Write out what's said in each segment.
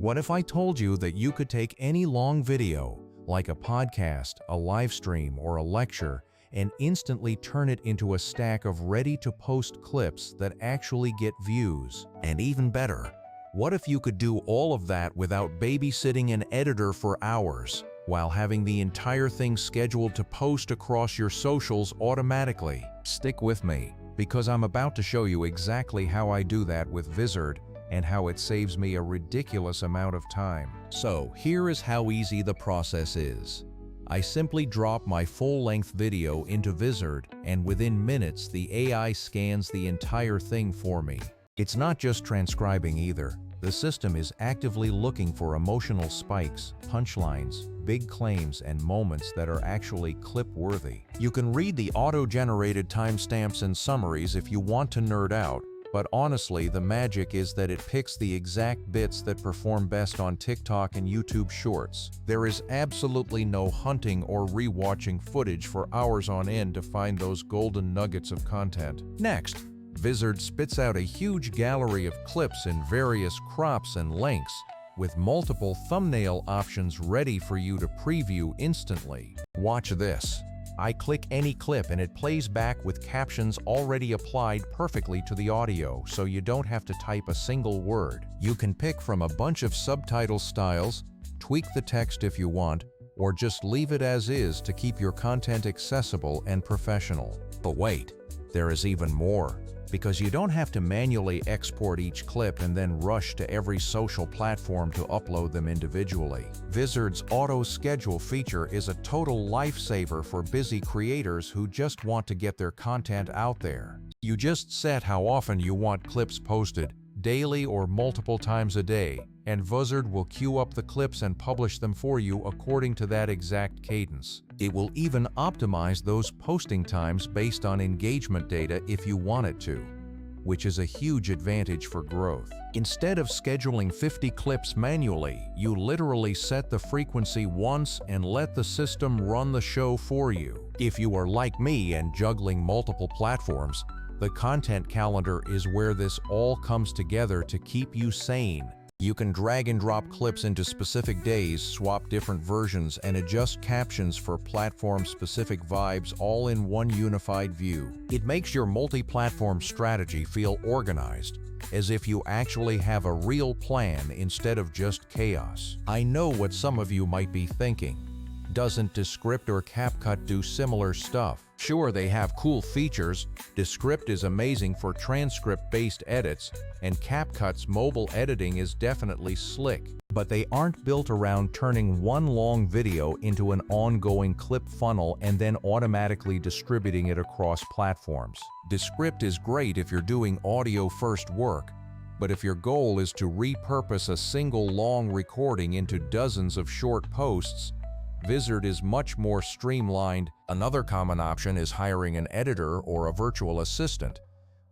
What if I told you that you could take any long video, like a podcast, a live stream, or a lecture, and instantly turn it into a stack of ready-to-post clips that actually get views? And even better, what if you could do all of that without babysitting an editor for hours, while having the entire thing scheduled to post across your socials automatically? Stick with me, because I'm about to show you exactly how I do that with Vizard and how it saves me a ridiculous amount of time. So here is how easy the process is. I simply drop my full-length video into Vizard, and within minutes the AI scans the entire thing for me. It's not just transcribing either. The system is actively looking for emotional spikes, punchlines, big claims, and moments that are actually clip-worthy. You can read the auto-generated timestamps and summaries if you want to nerd out, but honestly, the magic is that it picks the exact bits that perform best on TikTok and YouTube Shorts. There is absolutely no hunting or re-watching footage for hours on end to find those golden nuggets of content. Next, Vizard spits out a huge gallery of clips in various crops and lengths, with multiple thumbnail options ready for you to preview instantly. Watch this. I click any clip and it plays back with captions already applied perfectly to the audio, so you don't have to type a single word. You can pick from a bunch of subtitle styles, tweak the text if you want, or just leave it as is to keep your content accessible and professional. But wait, there is even more. Because you don't have to manually export each clip and then rush to every social platform to upload them individually. Vizard's auto schedule feature is a total lifesaver for busy creators who just want to get their content out there. You just set how often you want clips posted, daily or multiple times a day, and Vizard will queue up the clips and publish them for you according to that exact cadence. It will even optimize those posting times based on engagement data if you want it to, which is a huge advantage for growth. Instead of scheduling 50 clips manually, you literally set the frequency once and let the system run the show for you. If you are like me and juggling multiple platforms, the content calendar is where this all comes together to keep you sane. You can drag and drop clips into specific days, swap different versions, and adjust captions for platform-specific vibes all in one unified view. It makes your multi-platform strategy feel organized, as if you actually have a real plan instead of just chaos. I know what some of you might be thinking. Doesn't Descript or CapCut do similar stuff? Sure, they have cool features. Descript is amazing for transcript-based edits, and CapCut's mobile editing is definitely slick. But they aren't built around turning one long video into an ongoing clip funnel and then automatically distributing it across platforms. Descript is great if you're doing audio-first work, but if your goal is to repurpose a single long recording into dozens of short posts, Vizard is much more streamlined. Another common option is hiring an editor or a virtual assistant,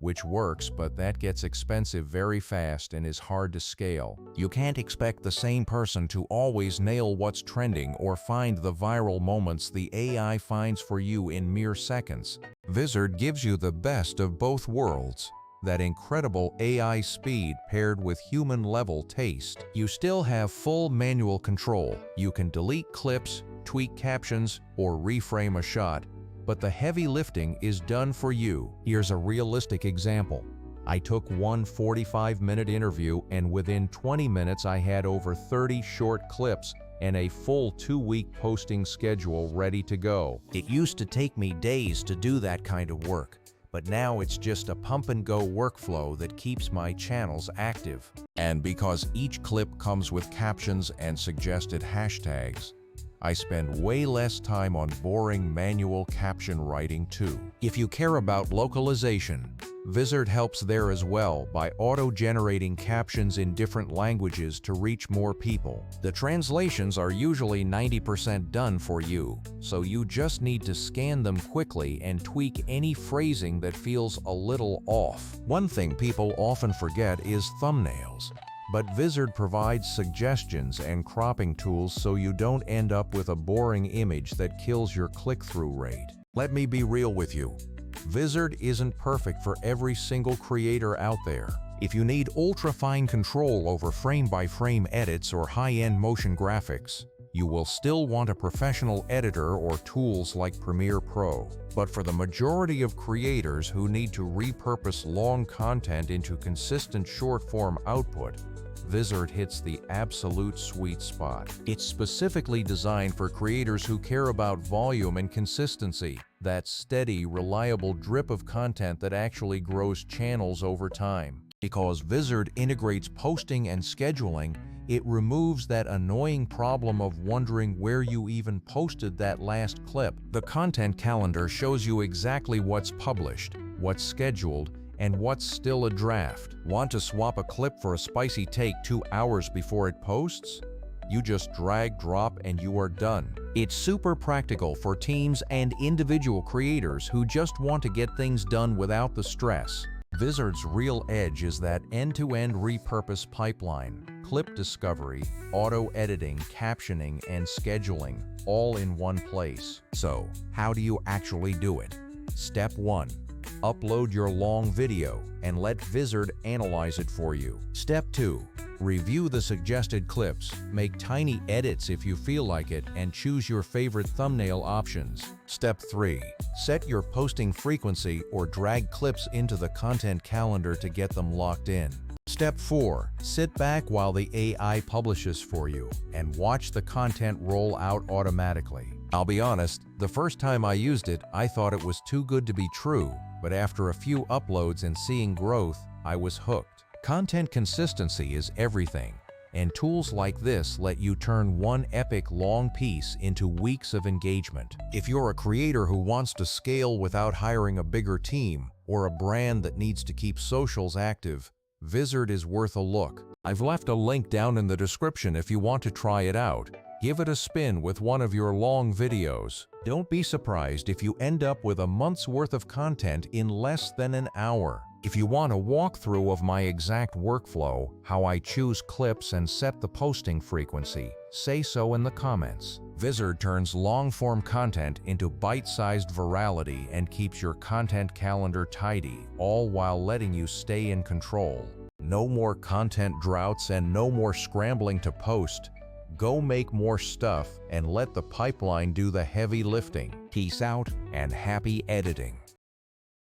which works, but that gets expensive very fast and is hard to scale. You can't expect the same person to always nail what's trending or find the viral moments the AI finds for you in mere seconds. Vizard gives you the best of both worlds. That incredible AI speed paired with human-level taste. You still have full manual control. You can delete clips, tweak captions, or reframe a shot, but the heavy lifting is done for you. Here's a realistic example. I took one 45-minute interview, and within 20 minutes I had over 30 short clips and a full 2-week posting schedule ready to go. It used to take me days to do that kind of work, but now it's just a pump-and-go workflow that keeps my channels active. And because each clip comes with captions and suggested hashtags, I spend way less time on boring manual caption writing too. If you care about localization, Vizard helps there as well by auto-generating captions in different languages to reach more people. The translations are usually 90% done for you, so you just need to scan them quickly and tweak any phrasing that feels a little off. One thing people often forget is thumbnails, but Vizard provides suggestions and cropping tools so you don't end up with a boring image that kills your click-through rate. Let me be real with you. Vizard isn't perfect for every single creator out there. If you need ultra-fine control over frame-by-frame edits or high-end motion graphics, you will still want a professional editor or tools like Premiere Pro. But for the majority of creators who need to repurpose long content into consistent short-form output, Vizard hits the absolute sweet spot. It's specifically designed for creators who care about volume and consistency, that steady, reliable drip of content that actually grows channels over time. Because Vizard integrates posting and scheduling, it removes that annoying problem of wondering where you even posted that last clip. The content calendar shows you exactly what's published, what's scheduled, and what's still a draft. Want to swap a clip for a spicy take 2 hours before it posts? You just drag, drop, and you are done. It's super practical for teams and individual creators who just want to get things done without the stress. Vizard's real edge is that end-to-end repurpose pipeline, clip discovery, auto-editing, captioning, and scheduling, all in one place. So, how do you actually do it? Step 1. Upload your long video and let Vizard analyze it for you. Step 2. Review the suggested clips, make tiny edits if you feel like it, and choose your favorite thumbnail options. Step 3. Set your posting frequency or drag clips into the content calendar to get them locked in. Step 4. Sit back while the AI publishes for you and watch the content roll out automatically. I'll be honest, the first time I used it, I thought it was too good to be true, but after a few uploads and seeing growth, I was hooked. Content consistency is everything, and tools like this let you turn one epic long piece into weeks of engagement. If you're a creator who wants to scale without hiring a bigger team, or a brand that needs to keep socials active, Vizard is worth a look. I've left a link down in the description if you want to try it out. Give it a spin with one of your long videos. Don't be surprised if you end up with a month's worth of content in less than an hour. If you want a walkthrough of my exact workflow, how I choose clips and set the posting frequency, say so in the comments. Vizard turns long-form content into bite-sized virality and keeps your content calendar tidy, all while letting you stay in control. No more content droughts and no more scrambling to post. Go make more stuff and let the pipeline do the heavy lifting. Peace out and happy editing.